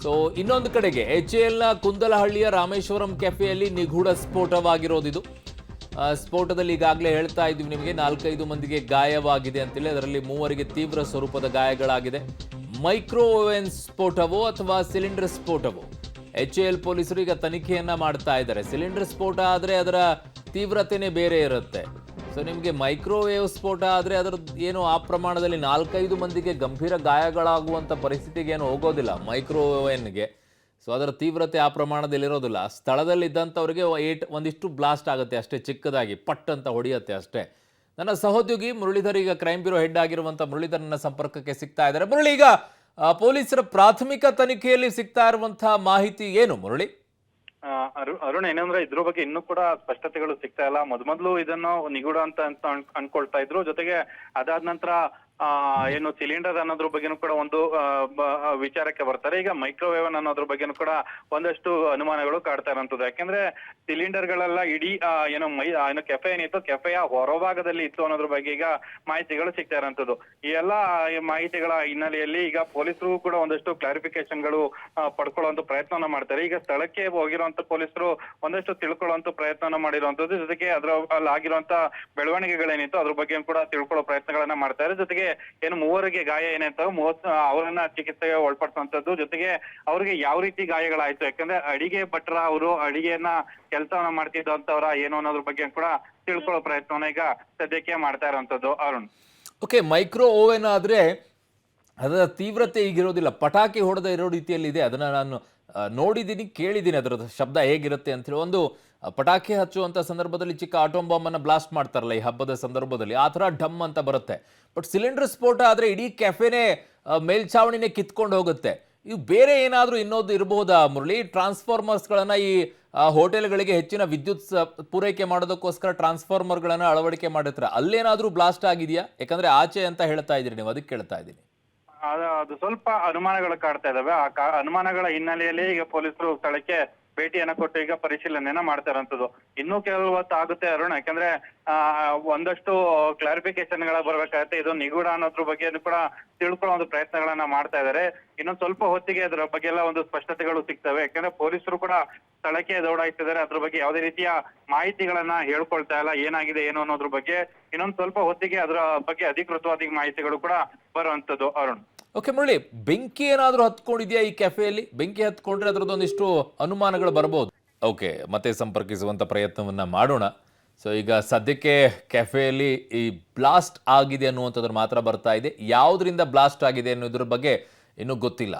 So ಇನ್ನೊಂದು ಕಡೆಗೆ HALನ ಕುಂದಲಹಳ್ಳಿಯ ರಾಮೇಶ್ವರಂ ಕೆಫೆಯಲ್ಲಿ ನಿಗೂಢ ಸ್ಫೋಟವಾಗಿರೋದಿದು. ಸ್ಫೋಟದಲ್ಲಿ ಈಗಾಗಲೇ ಹೇಳ್ತಾ ಇದ್ದೀವಿ ನಿಮಗೆ 4-5 ಮಂದಿಗೆ ಗಾಯವಾಗಿದೆ ಅಂತೇಳಿ. ಅದರಲ್ಲಿ 3 ತೀವ್ರ ಸ್ವರೂಪದ ಗಾಯಗಳಾಗಿದೆ. ಮೈಕ್ರೋ ಓವೆನ್ ಸ್ಫೋಟವೋ ಅಥವಾ ಸಿಲಿಂಡರ್ ಸ್ಫೋಟವೋ HAL ಪೊಲೀಸರು ಈಗ ತನಿಖೆಯನ್ನ ಮಾಡ್ತಾ ಇದ್ದಾರೆ. ಸಿಲಿಂಡರ್ ಸ್ಫೋಟ ಆದರೆ ಅದರ ತೀವ್ರತೆನೇ ಬೇರೆ ಇರುತ್ತೆ. ಸೊ ನಿಮಗೆ ಮೈಕ್ರೋವೇವ್ ಸ್ಫೋಟ ಆದರೆ ಅದರ ಏನು ಆ ಪ್ರಮಾಣದಲ್ಲಿ 4-5 ಮಂದಿಗೆ ಗಂಭೀರ ಗಾಯಗಳಾಗುವಂಥ ಪರಿಸ್ಥಿತಿಗೆ ಏನು ಹೋಗೋದಿಲ್ಲ ಮೈಕ್ರೋವೇವ್ಗೆ. ಸೊ ಅದರ ತೀವ್ರತೆ ಆ ಪ್ರಮಾಣದಲ್ಲಿರೋದಿಲ್ಲ. ಸ್ಥಳದಲ್ಲಿದ್ದಂಥವ್ರಿಗೆ ಒಂದಿಷ್ಟು ಬ್ಲಾಸ್ಟ್ ಆಗುತ್ತೆ ಅಷ್ಟೇ, ಚಿಕ್ಕದಾಗಿ ಪಟ್ ಅಂತ ಹೊಡೆಯುತ್ತೆ ಅಷ್ಟೇ. ನನ್ನ ಸಹೋದ್ಯೋಗಿ ಮುರಳೀಧರ್ ಈಗ ಕ್ರೈಮ್ ಬ್ಯೂರೋ ಹೆಡ್ ಆಗಿರುವಂಥ ಮುರಳೀಧರ್ ನನ್ನ ಸಂಪರ್ಕಕ್ಕೆ ಸಿಗ್ತಾ ಇದ್ದಾರೆ. ಮುರಳಿ, ಈಗ ಪೊಲೀಸರ ಪ್ರಾಥಮಿಕ ತನಿಖೆಯಲ್ಲಿ ಸಿಗ್ತಾ ಇರುವಂತಹ ಮಾಹಿತಿ ಏನು ಮುರಳಿ? ಅರುಣ್, ಏನಂದ್ರೆ ಇದ್ರ ಬಗ್ಗೆ ಇನ್ನೂ ಕೂಡ ಸ್ಪಷ್ಟತೆಗಳು ಸಿಗ್ತಾ ಇಲ್ಲ. ಮೊದಲು ಇದನ್ನು ನಿಗೂಢ ಅಂತ ಅನ್ಕೊಳ್ತಾ ಇದ್ರು. ಜೊತೆಗೆ ಅದಾದ ನಂತರ ಏನು ಸಿಲಿಂಡರ್ ಅನ್ನೋದ್ರ ಬಗ್ಗೆನೂ ಕೂಡ ಒಂದು ವಿಚಾರಕ್ಕೆ ಬರ್ತಾರೆ. ಈಗ ಮೈಕ್ರೋವೇವ್ ಅನ್ನೋದ್ರ ಬಗ್ಗೆನೂ ಕೂಡ ಒಂದಷ್ಟು ಅನುಮಾನಗಳು ಕಾಡ್ತಾ ಇರೋಂಥದ್ದು. ಯಾಕೆಂದ್ರೆ ಸಿಲಿಂಡರ್ ಗಳೆಲ್ಲ ಇಡೀ ಏನು ಕೆಫೆ ಏನಿತ್ತು, ಕೆಫೆಯ ಹೊರಭಾಗದಲ್ಲಿ ಇತ್ತು ಅನ್ನೋದ್ರ ಬಗ್ಗೆ ಈಗ ಮಾಹಿತಿಗಳು ಸಿಗ್ತಾ ಇರೋಂಥದ್ದು. ಈ ಎಲ್ಲಾ ಮಾಹಿತಿಗಳ ಹಿನ್ನೆಲೆಯಲ್ಲಿ ಈಗ ಪೊಲೀಸರು ಕೂಡ ಒಂದಷ್ಟು ಕ್ಲಾರಿಫಿಕೇಶನ್ಗಳು ಪಡ್ಕೊಳ್ಳುವಂತ ಪ್ರಯತ್ನವನ್ನ ಮಾಡ್ತಾರೆ. ಈಗ ಸ್ಥಳಕ್ಕೆ ಹೋಗಿರುವಂತ ಪೊಲೀಸರು ಒಂದಷ್ಟು ತಿಳ್ಕೊಳ್ಳುವಂತ ಪ್ರಯತ್ನವನ್ನ ಮಾಡಿರುವಂತದ್ದು. ಜೊತೆಗೆ ಅಲ್ಲಿ ಆಗಿರುವಂತ ಬೆಳವಣಿಗೆಗಳೇನಿತ್ತು ಅದ್ರ ಬಗ್ಗೆ ಕೂಡ ತಿಳ್ಕೊಳ್ಳೋ ಪ್ರಯತ್ನಗಳನ್ನ ಮಾಡ್ತಾರೆ. ಜೊತೆಗೆ ಏನು 3 ಗಾಯ ಏನಾಯ್ತವ ಅವರನ್ನ ಚಿಕಿತ್ಸೆಗೆ ಒಳಪಡಿಸುವಂತದ್ದು. ಜೊತೆಗೆ ಅವ್ರಿಗೆ ಯಾವ ರೀತಿ ಗಾಯಗಳಾಯ್ತು, ಯಾಕಂದ್ರೆ ಅಡಿಗೆ ಭಟ್ರ ಅವರು ಅಡಿಗೆಯನ್ನ ಕೆಲಸವನ್ನ ಮಾಡ್ತಿದ್ದಂತವ್ರ ಏನು ಅನ್ನೋದ್ರ ಬಗ್ಗೆ ಕೂಡ ತಿಳ್ಕೊಳ್ಳೋ ಪ್ರಯತ್ನವನ್ನ ಈಗ ಸದ್ಯಕ್ಕೆ ಮಾಡ್ತಾ ಇರುವಂತದ್ದು. ಅರುಣ್, ಓಕೆ, ಮೈಕ್ರೋ ಓವೆನ್ ಆದ್ರೆ ಅದರ ತೀವ್ರತೆ ಈಗಿರೋದಿಲ್ಲ, ಪಟಾಕಿ ಹೊಡೆದ ಇರೋ ರೀತಿಯಲ್ಲಿ ಇದೆ. ಅದನ್ನ ನಾನು ನೋಡಿದ್ದೀನಿ, ಕೇಳಿದ್ದೀನಿ ಅದರ ಶಬ್ದ ಹೇಗಿರುತ್ತೆ ಅಂತೇಳಿ. ಒಂದು ಪಟಾಕಿ ಹಚ್ಚುವಂಥ ಸಂದರ್ಭದಲ್ಲಿ ಚಿಕ್ಕ ಆಟೋಮ್ ಬಾಂಬನ್ನು ಬ್ಲಾಸ್ಟ್ ಮಾಡ್ತಾರಲ್ಲ ಈ ಹಬ್ಬದ ಸಂದರ್ಭದಲ್ಲಿ, ಆ ಥರ ಢಮ್ ಅಂತ ಬರುತ್ತೆ. ಬಟ್ ಸಿಲಿಂಡರ್ ಸ್ಫೋಟ ಆದರೆ ಇಡೀ ಕೆಫೆನೇ ಮೇಲ್ಛಾವಣಿನೇ ಕಿತ್ಕೊಂಡು ಹೋಗುತ್ತೆ. ಇವು ಬೇರೆ ಏನಾದರೂ ಇನ್ನೊಂದು ಇರಬಹುದಾ ಮುರಳಿ? ಟ್ರಾನ್ಸ್ಫಾರ್ಮರ್ಸ್ಗಳನ್ನು ಈ ಹೋಟೆಲ್ಗಳಿಗೆ ಹೆಚ್ಚಿನ ವಿದ್ಯುತ್ ಪೂರೈಕೆ ಮಾಡೋದಕ್ಕೋಸ್ಕರ ಟ್ರಾನ್ಸ್ಫಾರ್ಮರ್ಗಳನ್ನು ಅಳವಡಿಕೆ ಮಾಡಿರ್ತಾರೆ, ಅಲ್ಲೇನಾದರೂ ಬ್ಲಾಸ್ಟ್ ಆಗಿದೆಯಾ? ಯಾಕಂದರೆ ಆಚೆ ಅಂತ ಹೇಳ್ತಾ ಇದ್ದೀರಿ ನೀವು, ಅದಕ್ಕೆ ಕೇಳ್ತಾ ಇದ್ದೀನಿ. ಅದು ಸ್ವಲ್ಪ ಅನುಮಾನಗಳು ಕಾಡ್ತಾ ಇದಾವೆ. ಆ ಅನುಮಾನಗಳ ಹಿನ್ನೆಲೆಯಲ್ಲಿ ಈಗ ಪೊಲೀಸರು ಸ್ಥಳಕ್ಕೆ ಭೇಟಿಯನ್ನ ಕೊಟ್ಟು ಈಗ ಪರಿಶೀಲನೆಯನ್ನ ಮಾಡ್ತಾ ಇರೋಂಥದ್ದು. ಇನ್ನೂ ಕೆಲವು ಹೊತ್ತು ಆಗುತ್ತೆ ಅರುಣ್, ಯಾಕಂದ್ರೆ ಒಂದಷ್ಟು ಕ್ಲಾರಿಫಿಕೇಶನ್ ಗಳ ಬರ್ಬೇಕಾಗತ್ತೆ. ಇದು ನಿಗೂಢ ಅನ್ನೋದ್ರ ಬಗ್ಗೆ ಕೂಡ ತಿಳ್ಕೊಳ್ಳೋ ಒಂದು ಪ್ರಯತ್ನಗಳನ್ನ ಮಾಡ್ತಾ ಇದ್ದಾರೆ. ಇನ್ನೊಂದ್ ಸ್ವಲ್ಪ ಹೊತ್ತಿಗೆ ಅದ್ರ ಬಗ್ಗೆ ಎಲ್ಲ ಒಂದು ಸ್ಪಷ್ಟತೆಗಳು ಸಿಗ್ತವೆ. ಯಾಕಂದ್ರೆ ಪೊಲೀಸರು ಕೂಡ ಸ್ಥಳಕ್ಕೆ ದೌಡಾಯಿಸಿದ್ದಾರೆ. ಅದ್ರ ಬಗ್ಗೆ ಯಾವುದೇ ರೀತಿಯ ಮಾಹಿತಿಗಳನ್ನ ಹೇಳ್ಕೊಳ್ತಾ ಇಲ್ಲ, ಏನಾಗಿದೆ ಏನು ಅನ್ನೋದ್ರ ಬಗ್ಗೆ. ಇನ್ನೊಂದ್ ಸ್ವಲ್ಪ ಹೊತ್ತಿಗೆ ಅದರ ಬಗ್ಗೆ ಅಧಿಕೃತವಾದ ಮಾಹಿತಿಗಳು ಕೂಡ ಬರುವಂತದ್ದು. ಅರುಣ್, ಓಕೆ ಮುರಳಿ, ಬೆಂಕಿ ಏನಾದರೂ ಹತ್ಕೊಂಡಿದೆಯಾ ಈ ಕೆಫೆಯಲ್ಲಿ? ಬೆಂಕಿ ಹತ್ಕೊಂಡ್ರೆ ಅದರದ್ದೊಂದಿಷ್ಟು ಅನುಮಾನಗಳು ಬರ್ಬೋದು. ಓಕೆ, ಮತ್ತೆ ಸಂಪರ್ಕಿಸುವಂಥ ಪ್ರಯತ್ನವನ್ನು ಮಾಡೋಣ. ಸೊ ಈಗ ಸದ್ಯಕ್ಕೆ ಕೆಫೆಯಲ್ಲಿ ಈ ಬ್ಲಾಸ್ಟ್ ಆಗಿದೆ ಅನ್ನುವಂಥದ್ದು ಮಾತ್ರ ಬರ್ತಾ ಇದೆ. ಯಾವುದರಿಂದ ಬ್ಲಾಸ್ಟ್ ಆಗಿದೆ ಅನ್ನೋದ್ರ ಬಗ್ಗೆ ಇನ್ನೂ ಗೊತ್ತಿಲ್ಲ.